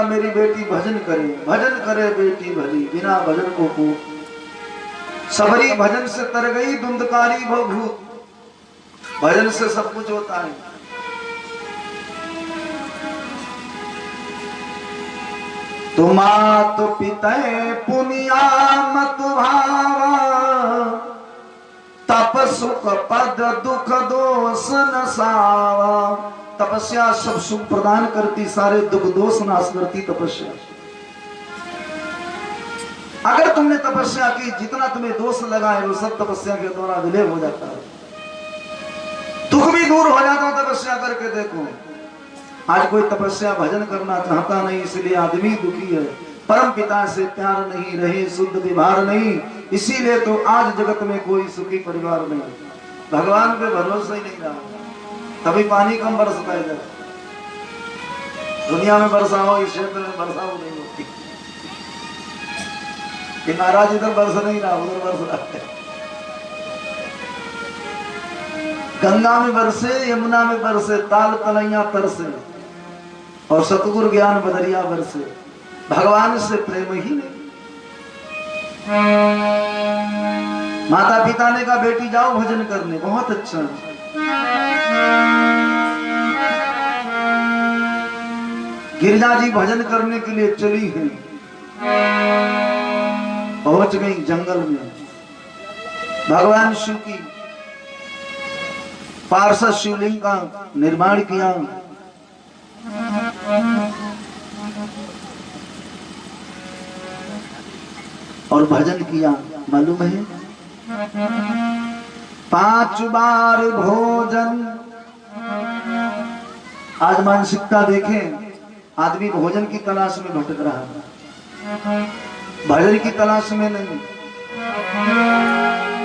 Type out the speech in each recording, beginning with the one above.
मेरी बेटी भजन करे बेटी भली, बिना भजन को पूत। सबरी भजन से तर गई, धुंधकारी भूत। भजन से सब कुछ होता है। तुमात पिते पुनिया मत भावा, तप सुख पद दुख दोष नसावा। तपस्या सब सुख प्रदान करती, सारे दुख दोष नाश करती तपस्या। अगर तुमने तपस्या की, जितना तुम्हें दोष लगाए वो सब तपस्या के द्वारा विलय हो जाता है। दुख भी दूर हो जाता है तपस्या करके। देखो आज कोई तपस्या भजन करना चाहता नहीं, इसलिए आदमी दुखी है। परम पिता से प्यार नहीं, रहे शुद्ध व्यवहार नहीं, इसीलिए तो आज जगत में कोई सुखी परिवार नहीं। भगवान पे भरोसा ही नहीं रहा, तभी पानी कम बरसता है। इधर दुनिया में वर्षा हो, इस क्षेत्र में वर्षा हो नहीं होती। कि महाराज इधर बरस नहीं रहा, उधर बरस रहा है। गंगा में बरसे, यमुना में बरसे, ताल तलैया तरसे, और सतगुरु ज्ञान बदरिया बरसे। भगवान से प्रेम ही नहीं। माता पिता ने कहा बेटी जाओ भजन करने, बहुत अच्छा। गिरिजा जी भजन करने के लिए चली हैं, पहुंच गई जंगल में। भगवान शिव की पार्षद शिवलिंग का निर्माण किया। और भजन किया। मालूम है 5 बार भोजन। आज मानसिकता देखें, आदमी भोजन की तलाश में भटक रहा है, भजन की तलाश में नहीं।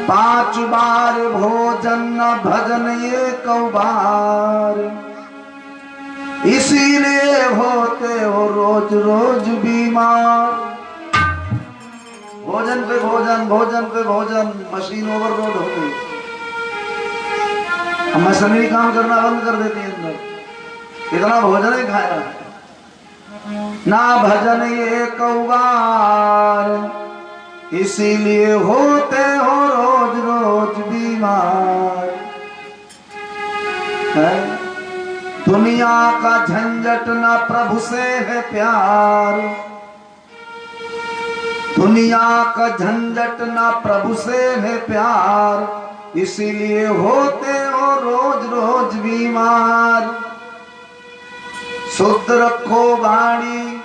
5 बार भोजन न भजन एक बार, इसीलिए होते हो रोज रोज बीमार। भोजन पे भोजन, भोजन पे भोजन, मशीन ओवरलोड हो गई। हम मशीनरी काम करना बंद कर देती है अंदर, इतना भोजन ही खाया ना भजन एक बार, इसीलिए होते हो रोज रोज बीमार। दुनिया का झंझट ना प्रभु से है प्यार, दुनिया का झंझट ना प्रभु से है प्यार, इसीलिए होते हो रोज रोज बीमार। शुद्ध रखो वाणी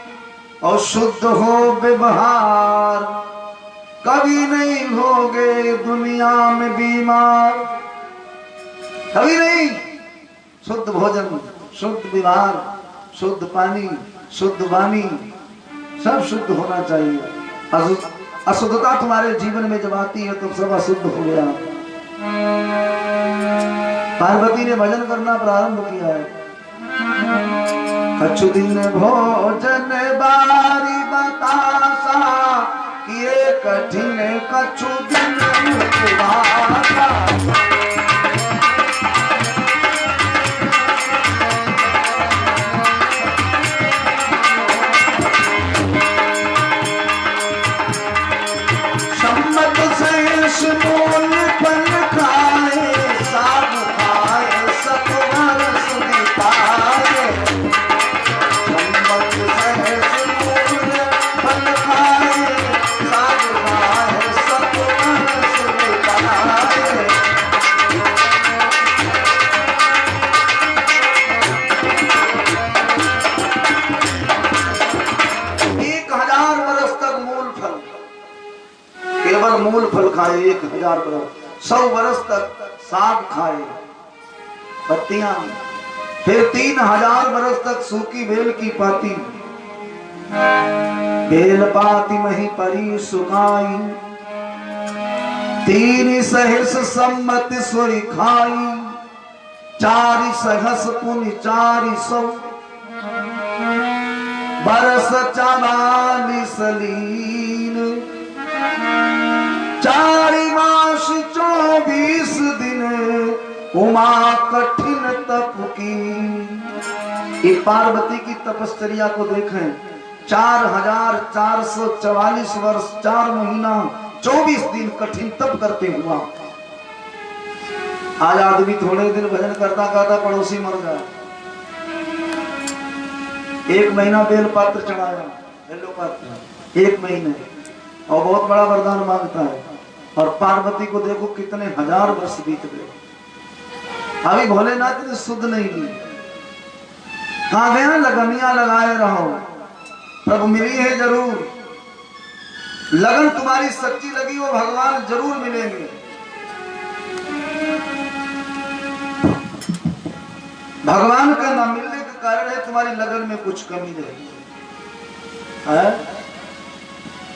और शुद्ध हो व्यवहार, कभी नहीं होगे दुनिया में बीमार। कभी नहीं। शुद्ध भोजन, शुद्ध व्यवहार, शुद्ध पानी, शुद्ध वाणी, सब शुद्ध होना चाहिए। अशुद्धता तुम्हारे जीवन में जब आती है तो सब अशुद्ध हो गया। पार्वती ने भजन करना प्रारंभ किया है। कछु दिन भोजन बारी बतासा, किए कठिन कछु दिन उपवासा। मोल पन खाए, साग खाए, सतवर सुधि पाए। सम्मत सहस मोल पन खाए, साग खाए, सतवर सुधि पाए। 1000 वर्ष तक मूल फल, केवल मूल फल खाए 1000 वर्ष। 100 वर्ष तक साग खाए, पत्तियां। फिर 3000 वर्ष तक सूखी बेल की पाती, बेल पाती मही परी सुखाई। 3 सहस सम्मत सुरी खाई, 4 सहस पुनि 400 बरस 44 लीन। 4 मास 24 दिन उमा कठिन तप की। ये पार्वती की तपश्चर्या को देखें। 4444 वर्ष 4 महीना 24 दिन कठिन तप करते हुआ आज आदमी थोड़े दिन भजन करता करता पड़ोसी मर गया। 1 महीना बेलपत्र चढ़ाया, बेलपत्र 1 महीने, और बहुत बड़ा वरदान मांगता है। और पार्वती को देखो कितने हजार वर्ष बीत गए, अभी भोलेनाथ ने शुद्ध नहीं ली। कहा गया लगनिया लगाए रहो, प्रभु मिली है जरूर। लगन तुम्हारी सच्ची लगी वो भगवान जरूर मिलेंगे। भगवान का न मिलने का कारण है तुम्हारी लगन में कुछ कमी रहेगी है?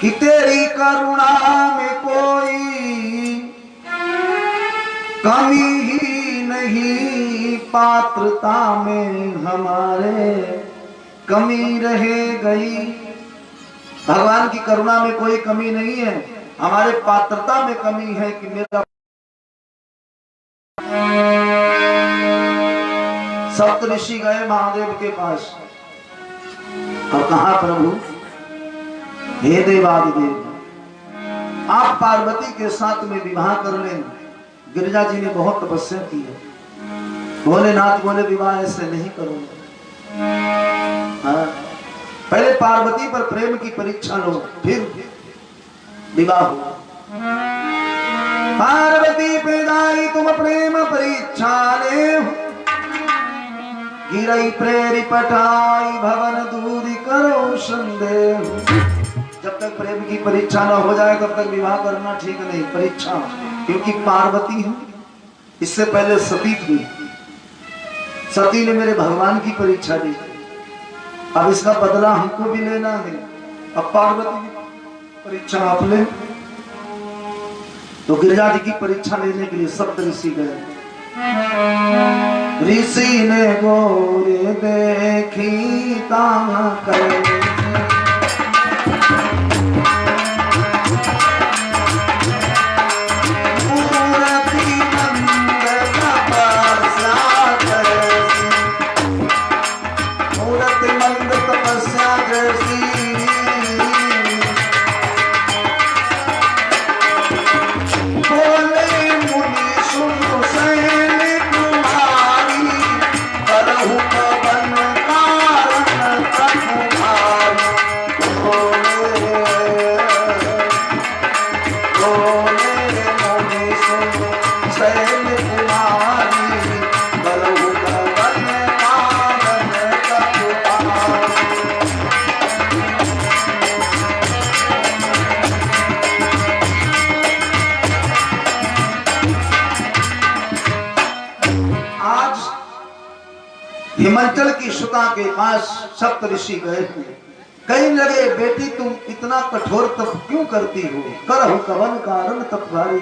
कि तेरी करुणा में कोई कमी ही नहीं, पात्रता में हमारे कमी रह गई। भगवान की करुणा में कोई कमी नहीं है, हमारे पात्रता में कमी है कि मेरा। सप्त ऋषि गए महादेव के पास और कहा प्रभु हे देवादिदेव, आप पार्वती के साथ में विवाह कर लें। गिरिजा जी ने बहुत तपस्या की है। भोलेनाथ बोले विवाह ऐसे नहीं करूंगा। हाँ? पहले पार्वती पर प्रेम की परीक्षा लो, फिर विवाह हो। पार्वती पिदाई तुम प्रेम परीक्षा ले, गिरई प्रेरी पटाई भवन दूरी करो संदेह। जब तक प्रेम की परीक्षा न हो जाए तब तक विवाह करना ठीक नहीं। परीक्षा क्योंकि पार्वती है, इससे पहले सती थी। सती ने मेरे भगवान की परीक्षा दी, अब इसका बदला हमको भी लेना है। अब पार्वती की परीक्षा आप ले। तो गिरिजा जी की परीक्षा लेने के लिए सप्त ऋषि गए। ऋषि ने गोरे देखी ताना करे, हिमाचल की सुता के पास सप्त ऋषि गए। कहने लगे बेटी तुम इतना कठोर तप क्यों करती हो? करहु कवन कारण तप भारी,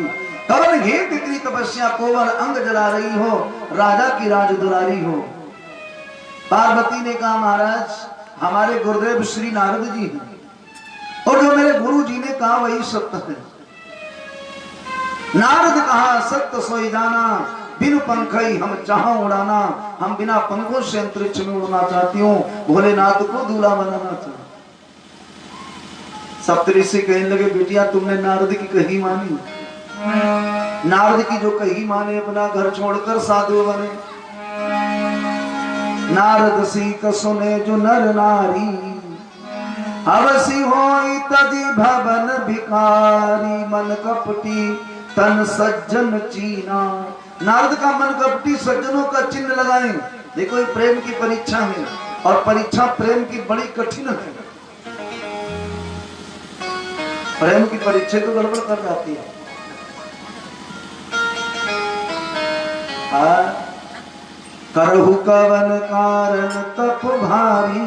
कवन घेत इतनी तपस्या, कोवन अंग जला रही हो, राजा की राज दुलारी हो। पार्वती ने कहा महाराज हमारे गुरुदेव श्री नारद जी हैं और जो मेरे गुरु जी ने कहा वही सत्य है। नारद कहा सत्य सोई जाना, बिनु पंखई हम चाहो उड़ाना। हम बिना पंखों से अंतरिक्ष में उड़ना चाहती हूँ, भोलेनाथ को दूल्हा बनाना चाहती। सप्तऋषि कहने लगे बेटिया तुमने नारद की कही मानी? नारद की जो कही माने अपना घर छोड़कर साधु बने। नारद सीख सुने जो नर नारी, अवसी होई तजी भवन भिखारी। मन कपटी तन सज्जन चीना। नारद का मन कपटी सज्जनों का चिन्ह लगाएं। देखो ये प्रेम की परीक्षा है और परीक्षा प्रेम की बड़ी कठिन है। प्रेम की परीक्षा तो गड़बड़ कर जाती है। करहु कवन कारण तप भारी।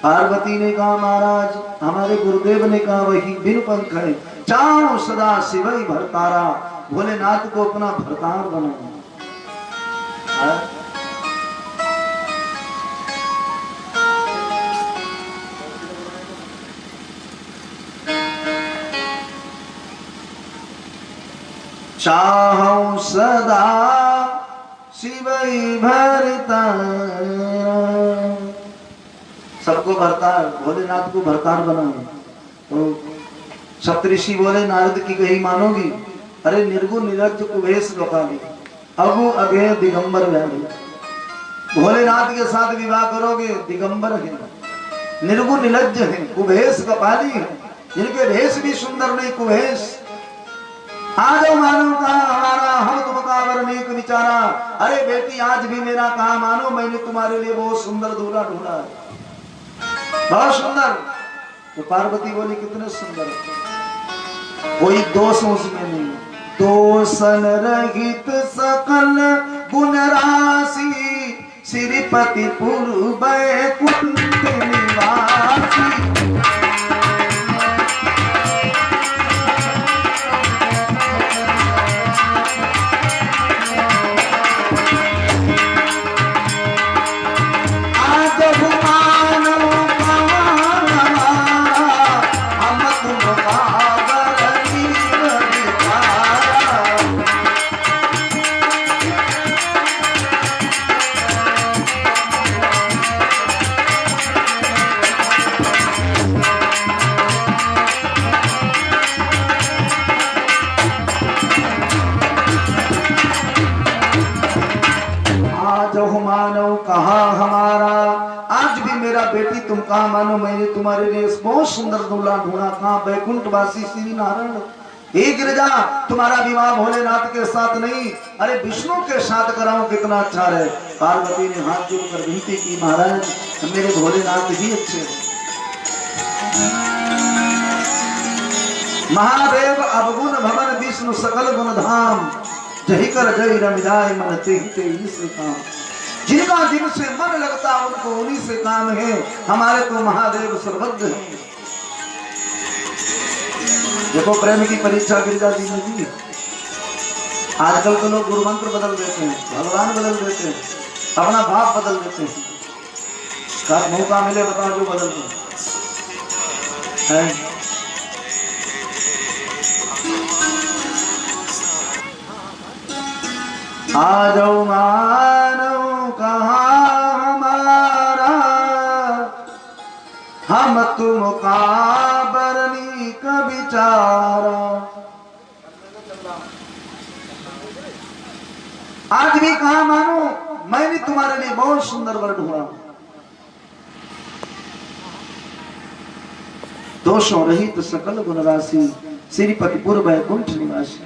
पार्वती ने कहा महाराज हमारे गुरुदेव ने कहा वही बिन पंख है, चाहो सदा शिवई भरतारा। भोलेनाथ को अपना भरतार बनाओ। चाहो सदा शिवई भरतारा। सबको भरतार, भोलेनाथ को भरतार बनाओ। तो सप्तऋषि बोले नारद की कही मानोगी? अरे निर्गुण निरज कुभेश लोकाली अगु अगे दिगंबर व्याधि, भोलेनाथ के साथ विवाह करोगे दिगंबर है, निर्गुण निलज्ज है, कुभेश कपाली है, जिनके भेष भी सुंदर नहीं कुभेश। आज मानो कहा हमारा, हम तुमका वरनीक विचारा। अरे बेटी आज भी मेरा कहा मानो, मैंने तुम्हारे लिए बहुत सुंदर दूल्हा ढूंढा है, बहुत सुंदर। तो पार्वती बोली कितने सुंदर, कोई दोष उसमें नहीं, दोषन रहित सकल गुण राशि, श्रीपति पूर्व कुंठ निवासी। मानो कहा हमारा, आज भी मेरा बेटी तुम कहा मानो, मैंने तुम्हारे लिए बहुत सुंदर दूल्हा ढूंढा, कहा बैकुंठ वासी श्री नारायण। हे गिरिजा तुम्हारा विवाह भोलेनाथ के साथ नहीं, अरे विष्णु के साथ कराऊं कितना अच्छा रहे। पार्वती ने हाथ जोड़कर विनती की, महाराज मेरे भोलेनाथ ही अच्छे। महादेव अवगुण भवन विष्णु सकल गुण धाम, जही कर जय रम जाय मन ते से काम। जिनका जिनसे मन लगता उनको उन्हीं से काम है, हमारे तो महादेव सर्वज्ञ हैं। देखो प्रेम की परीक्षा गिरिजा जी ने दी। आजकल तो लोग गुरु मंत्र बदल देते हैं, भगवान बदल देते हैं, अपना भाव बदल देते हैं। कब मौका मिले बताओ जो बदल दो है। आ जाओ मानो कहा हमारा, हम तुम का बरनी का विचारा। आज भी कहा मानो, मैंने तुम्हारे लिए बहुत सुंदर वर ढूंढा, दोषों रहित सकल गुण राशि, श्रीपति पूर्व वैकुंठ निवासी।